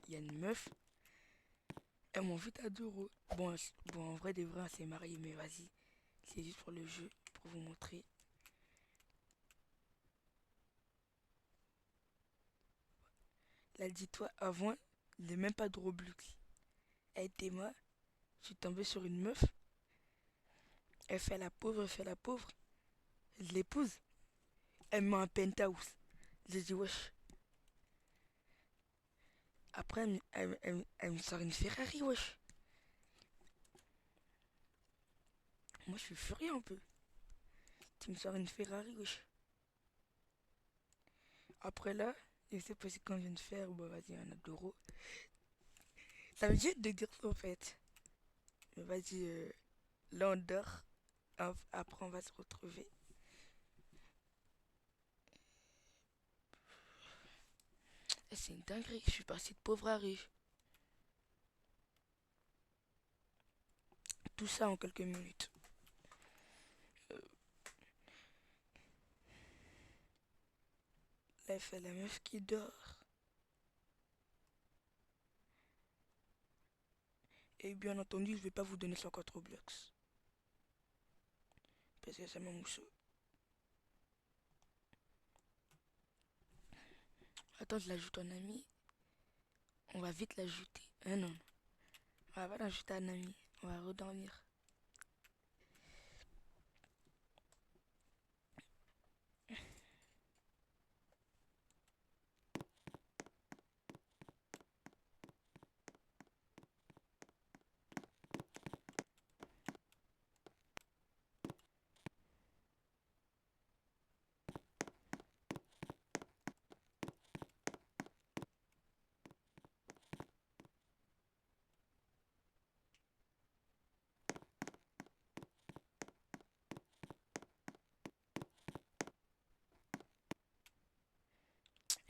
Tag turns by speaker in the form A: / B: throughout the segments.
A: il y a une meuf, elle m'invite à 2 euros. Bon, bon, en vrai, de vrai, elle s'est mariée, mais vas-y. C'est juste pour le jeu, pour vous montrer. Là, dis-toi, avant, il n'est même pas de Roblox. Elle était moi, je suis tombé sur une meuf, elle fait la pauvre, elle fait la pauvre. Je l'épouse, elle me met un penthouse. J'ai dit, wesh. Après, elle me sort une Ferrari, wesh. Moi, je suis furieux un peu. Tu me sors une Ferrari, wesh. Après là, je sais pas ce qu'on vient de faire. Bon, vas-y, on a 2 euros. Ça veut dire de dire ça, en fait. Mais vas-y, là, on dort. Après, on va se retrouver. Et c'est une dinguerie. Je suis passé de pauvre à riche. Tout ça en quelques minutes. Là, elle fait la meuf qui dort. Et bien entendu, je vais pas vous donner 50 Roblox. Parce que ça m'a moussé. Attends, je l'ajoute en ami. On va vite l'ajouter. Ah non. On va pas l'ajouter en ami. On va redormir.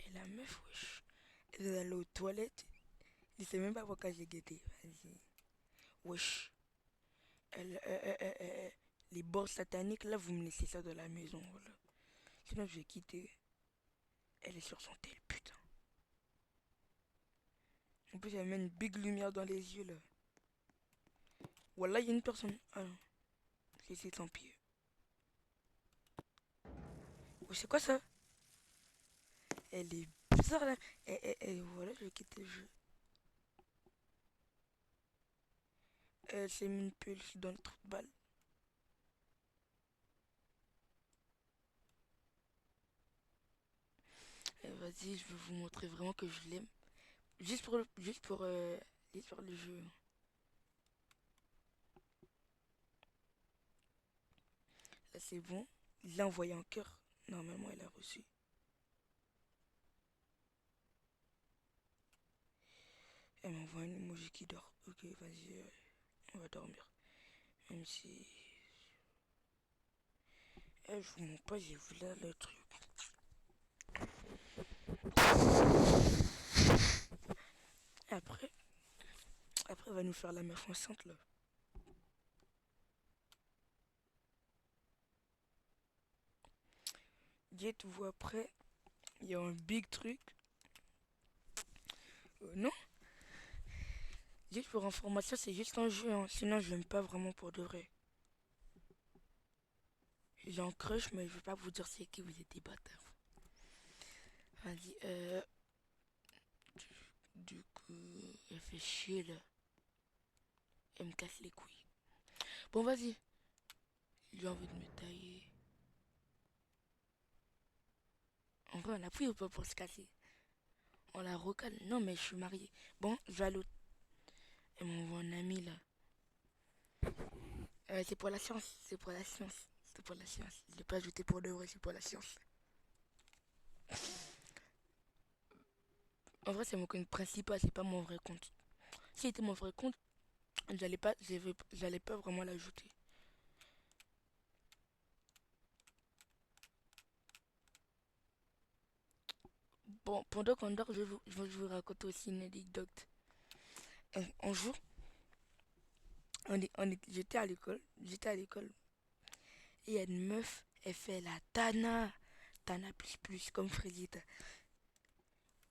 A: Et la meuf, wesh. Elle est allée aux toilettes. Je sais même pas pourquoi j'ai guetté. Vas-y. Wesh. Les bords sataniques, là, vous me laissez ça dans la maison. Voilà. Sinon, je vais quitter. Elle est sur son tel, putain. En plus, elle met une big lumière dans les yeux, là. Voilà, il y a une personne. Ah non. C'est tant pis. Oh, c'est quoi ça? Elle est bizarre, là. Et voilà, je vais quitter le jeu. Elle s'est mis une pulse dans le trou de balle. Vas-y, je vais vous montrer vraiment que je l'aime. Juste pour le jeu. Là, c'est bon. Il l'a envoyé en cœur. Normalement, elle a reçu. Elle m'envoie un emoji qui dort. Ok, vas-y, on va dormir. Même si... je vous montre pas, j'ai vu là le truc. Après, après, elle va nous faire la meuf enceinte, là. Dites-vous après, il y a un big truc. Non, juste pour information, c'est juste un jeu, hein. Sinon, je l'aime pas vraiment pour de vrai. J'ai un crush, mais je vais pas vous dire c'est qui, vous êtes des bâtards. Vas-y, du coup, elle fait chier, là. Elle me casse les couilles. Bon, vas-y. J'ai envie de me tailler. En vrai, on a pris ou pas pour se casser? On la recale. Non, mais je suis mariée. Bon, je vais à l'autre. Elle m'envoie un ami, là. C'est pour la science. C'est pour la science. C'est pour la science. Je l'ai pas ajouté pour de vrai, c'est pour la science. En vrai, c'est mon compte principal, c'est pas mon vrai compte. Si c'était mon vrai compte, j'allais pas vraiment l'ajouter. Bon, pendant qu'on dort, je vais vous raconter aussi une anecdote. Un jour, j'étais à l'école, et il y a une meuf, elle fait la Tana. Tana plus plus, comme Fredita.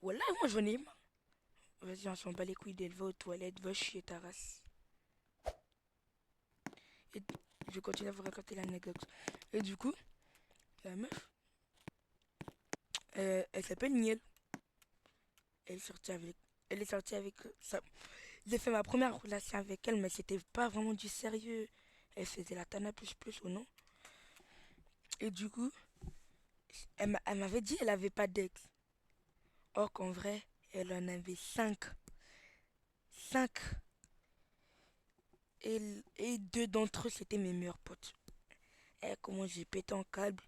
A: Voilà, moi j'en ai marre. Vas-y, on s'en bat les couilles d'elle, va aux toilettes, va chier ta race. Et je continue à vous raconter l'anecdote. Et du coup, la meuf, elle s'appelle Niel. Elle est sortie avec. Elle est sortie avec ça. J'ai fait ma première relation avec elle, mais c'était pas vraiment du sérieux. Elle faisait la tana plus ou non. Et du coup, elle m'avait dit qu'elle avait pas d'ex. Or qu'en vrai, elle en avait 5. 5. Et deux d'entre eux, c'était mes meilleurs potes. Et comment j'ai pété en câble.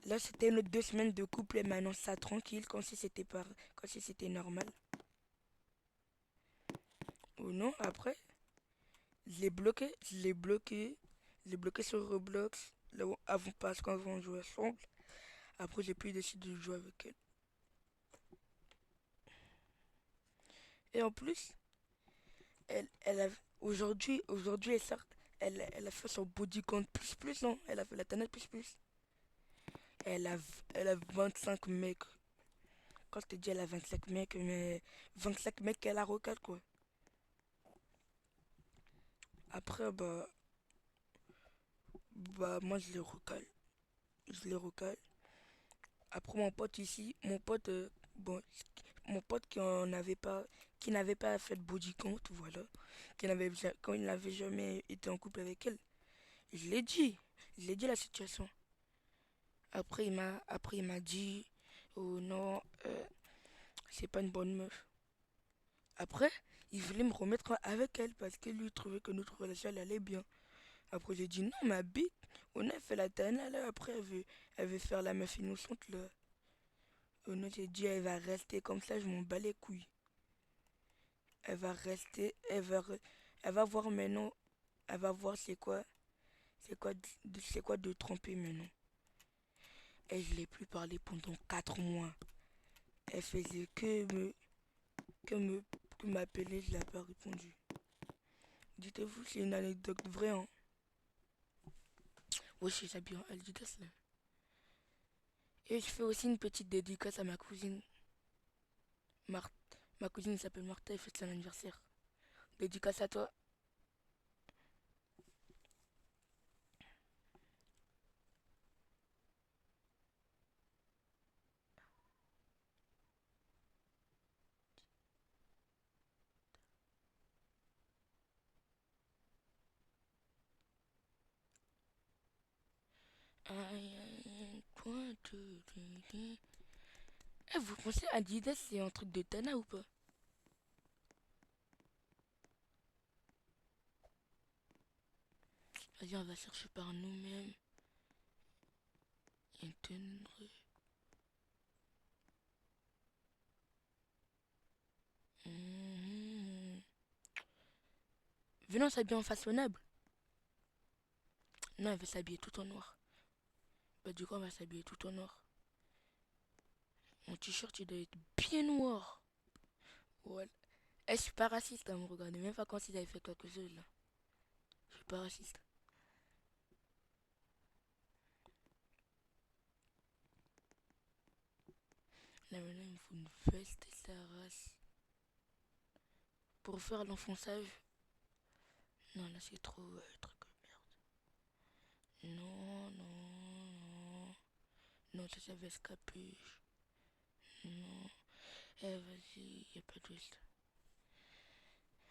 A: Là, c'était nos 2 semaines de couple et maintenant ça tranquille, comme si c'était normal. Ou non, après, je l'ai bloqué sur Roblox, là où, avant, parce qu'avant on jouait ensemble. Après, j'ai pu décider de jouer avec elle. Et en plus, elle a, aujourd'hui, elle a fait son body count plus, non? Elle a fait la tanette plus. Elle a, elle a 25 mecs. Quand je te dis elle a 25 mecs, mais 25 mecs qu'elle a recale, quoi. Après, moi, je les recale. Après, mon pote ici, bon, mon pote qui n'avait pas fait de body count, voilà, quand il n'avait jamais été en couple avec elle, je l'ai dit, la situation. Après, il m'a dit, oh non, c'est pas une bonne meuf. Après, il voulait me remettre avec elle parce que lui trouvait que notre relation elle allait bien. Après, j'ai dit non, ma bite, on a fait la tana là. Après, elle veut faire la meuf innocente là. Oh non, j'ai dit elle va rester comme ça, je m'en bats les couilles. Elle va rester, elle va voir maintenant, elle va voir c'est quoi de tromper maintenant. Et je l'ai plus parlé pendant 4 mois. Elle faisait que me, que m'appeler, je l'ai pas répondu. Dites-vous, c'est une anecdote vraie, hein. Wesh, j'habille en Adidas là. Et je fais aussi une petite dédicace à ma cousine. Marthe. Ma cousine s'appelle Martha, elle fête son anniversaire. Dédicace à toi. Eh, vous pensez Adidas c'est un truc de Tana ou pas? Vas-y, on va chercher par nous-mêmes. Mhm. Venons s'habiller en façonnable. Non, elle veut s'habiller tout en noir. Bah du coup, on va s'habiller tout en noir. Mon t-shirt, il doit être bien noir. Ouais. Eh, je suis pas raciste, hein, me regardez même pas quand ils avaient fait quelque chose, là. Je suis pas raciste. Là, maintenant, il me faut une veste et sa race. Pour faire l'enfonçage. Non, là, c'est trop truc de merde. Non, non, non. Non, ça, veste capuche. Non. Eh, vas-y, y a pas de veste.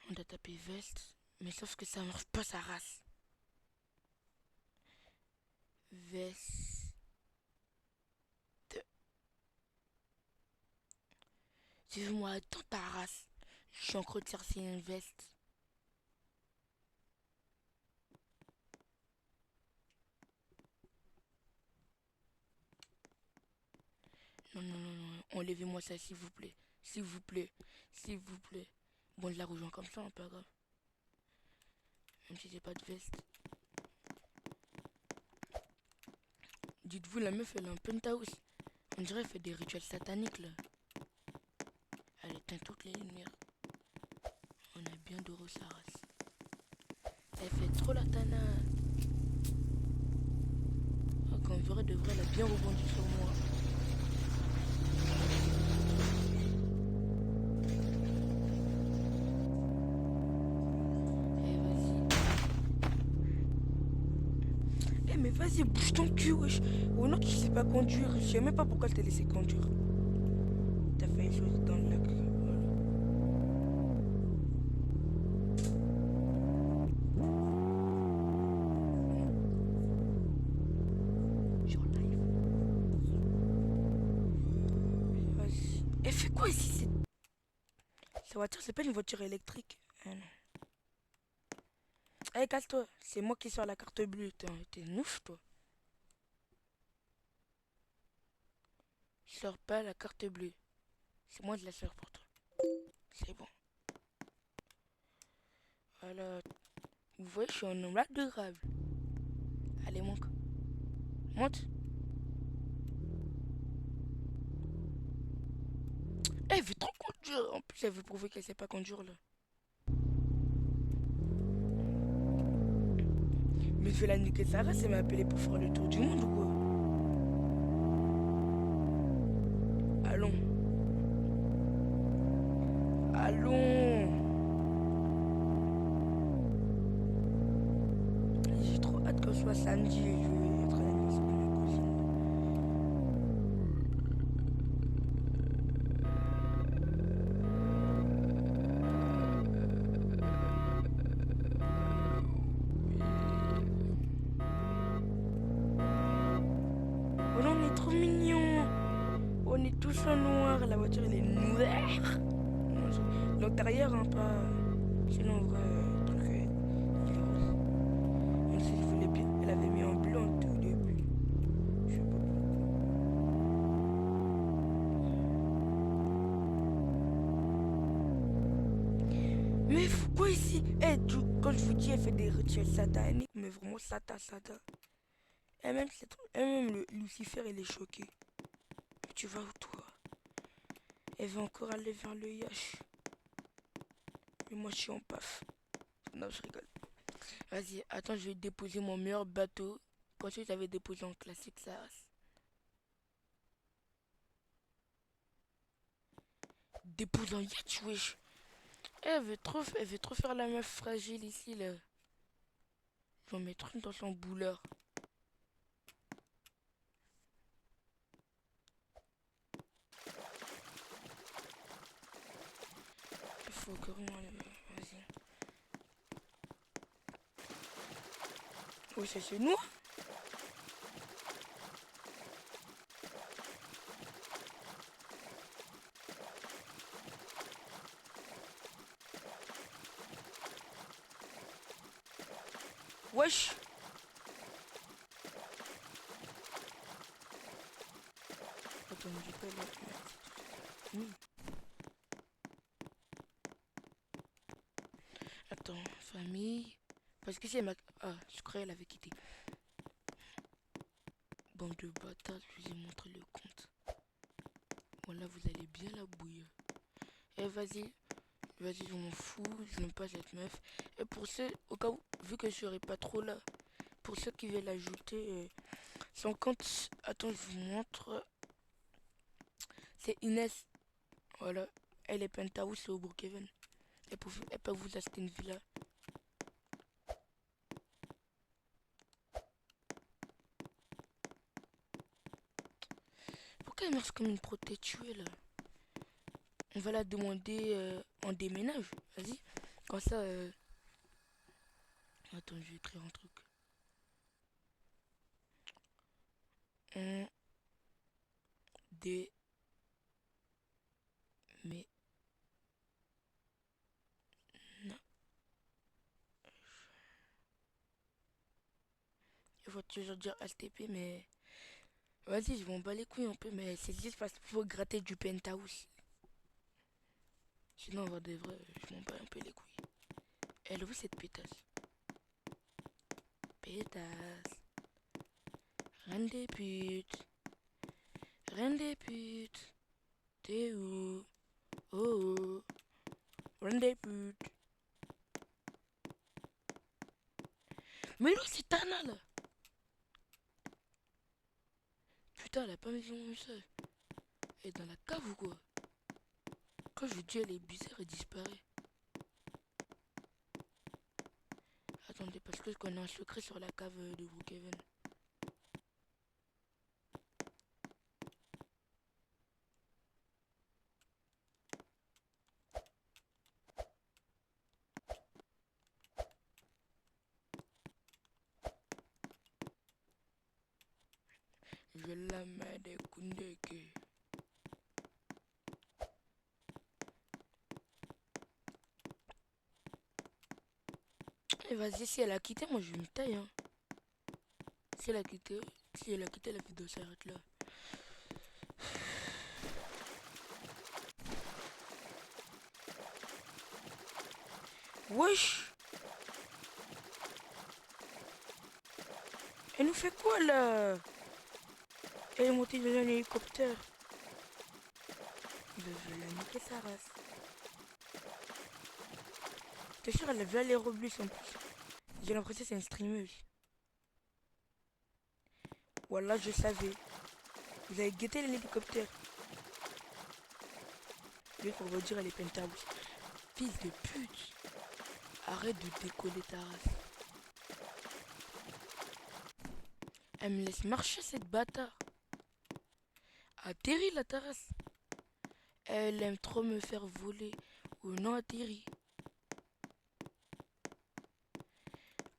A: On doit taper veste. Mais sauf que ça marche pas sa race. Veste. Dis-moi, attends ta race. Je suis en train de chercher une veste. Non, non, non, non. Enlevez-moi ça, s'il vous plaît. S'il vous plaît. S'il vous plaît. Bon, je la rejoins comme ça, hein, pas grave. Même si j'ai pas de veste. Dites-vous, la meuf, elle a un penthouse. On dirait qu'elle fait des rituels sataniques, là. Elle éteint toutes les lumières. On a bien doré sa race. Elle fait trop la tana. Oh, quand vrai de vrai, elle a bien rebondi sur moi. mais vas-y, bouge ton cul, wesh. Ou non, tu sais pas conduire. Je sais même pas pourquoi je t'ai laissé conduire. T'as fait une chose dans le lac. Voilà. Sur live. Vas-y. Et fais quoi ici? Cette voiture, c'est pas une voiture électrique. Ah non. Allez, casse-toi. C'est moi qui sors la carte bleue. T'es ouf, toi. Je sors pas la carte bleue. C'est moi de la sors pour toi. C'est bon. Voilà. Vous voyez, je suis en homme adorable. Allez, monte. Monte. Elle veut trop conduire. En plus, elle veut prouver qu'elle sait pas conduire là. Mais je vais la niquer Sarah, elle m'a appelé pour faire le tour du monde ou quoi? Allons. Allons. J'ai trop hâte que ce soit samedi et je vais être à l'anniversaire de ma cousine. Oh non, on est trop mignons. On est tous en noir. La voiture, elle est noire. L'intérieur, hein, pas. Sinon, en vrai, le truc, il est rose. Même si je voulais bien, elle avait mis en blanc tout au début. Je sais pas pourquoi. Mais pourquoi ici? Eh, quand je vous dis, elle fait des rituels sataniques, mais vraiment sata. Elle-même Lucifer, elle est choquée. Tu vas où, toi? Elle veut encore aller vers le Yash. Mais moi, je suis en paf. Non, je rigole. Vas-y, attends, je vais déposer mon meilleur bateau. Quand tu avais déposé en classique, ça. Dépose en yacht, wesh. Elle veut trop faire la meuf fragile ici, là. Je vais en mettre une dans son bouleur. Il faut que vas-y. Oui, c'est chez nous. Wesh. Attends, je peux là. Hmm. Attends, famille. Parce que c'est ma. Ah, je croyais qu'elle avait quitté. Bande de bâtards, je vous ai montré le compte. Voilà, vous allez bien la bouillir. Eh, vas-y, je m'en fous, je n'aime pas cette meuf. Et pour ceux, au cas où, vu que je serai pas trop là, pour ceux qui veulent l'ajouter, son compte, attends, je vous montre. C'est Inès. Voilà, elle est penthouse au Brookhaven. Elle peut vous acheter une villa. Pourquoi elle marche comme une protétuée là? On va la demander en déménage. Vas-y. Comme ça. Attends, je vais écrire un truc. On déménage. Il faut toujours dire STP, mais. Vas-y, je m'en bats les couilles un peu, mais c'est juste parce qu'il faut gratter du penthouse. Sinon, on va des vrais, je m'en bats un peu les couilles. Elle veut cette pétasse. Pétasse. Reine des putes. Reine des putes. T'es où? Oh oh. Reine des putes. Mais là, c'est Tana là. Putain, elle a pas mis son message. Elle est dans la cave ou quoi? Quand je vous dis elle est bizarre, elle disparaît. Attendez, parce que je connais un secret sur la cave de Brookhaven. Je la mets des Kundeke. Et vas-y, si elle a quitté, moi je me taille. Hein. Si elle a quitté, la vidéo s'arrête là. Wesh! Elle nous fait quoi là? Elle est montée dans un hélicoptère. Je vais la niquer sa race. T'es sûr, elle a vu aller Roblox en plus. J'ai l'impression que c'est une streameuse. Voilà, je savais. Vous avez guetté l'hélicoptère. Juste pour vous dire, elle est pentable. Fils de pute. Arrête de décoller ta race. Elle me laisse marcher cette bâtard. Atterris la terrasse. Elle aime trop me faire voler. Ou non atterri.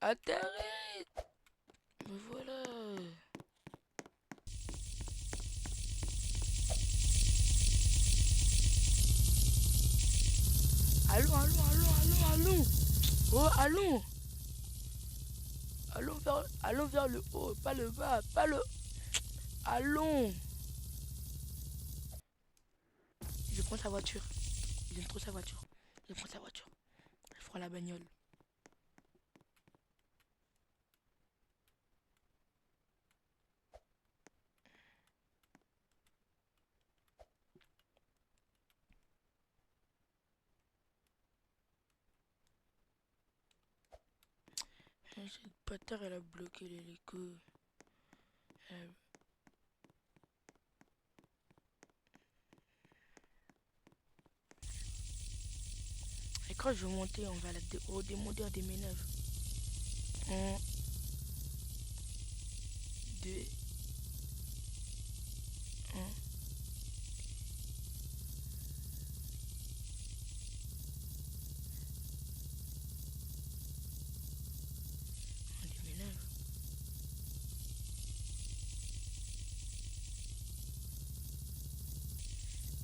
A: Atterris. Me voilà. Allons, allons, allons, allons, allons. Oh, allons. Allons vers le haut, pas le bas, pas le... Allons. Je prends sa voiture. J'aime trop sa voiture. Je prends sa voiture. Je prends la bagnole. Cette bâtard, elle a bloqué l'hélico. Elle... Et quand je vais monter, on va la redémoder en déménage. 1, 2, 1. On déménage.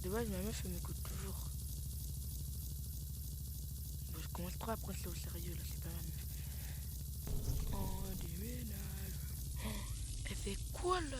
A: De base, ma meuf, elle m'écoute toujours. Bon, je commence trop à prendre ça au sérieux, là, c'est pas ma meuf. On déménage. Oh, elle fait quoi, là?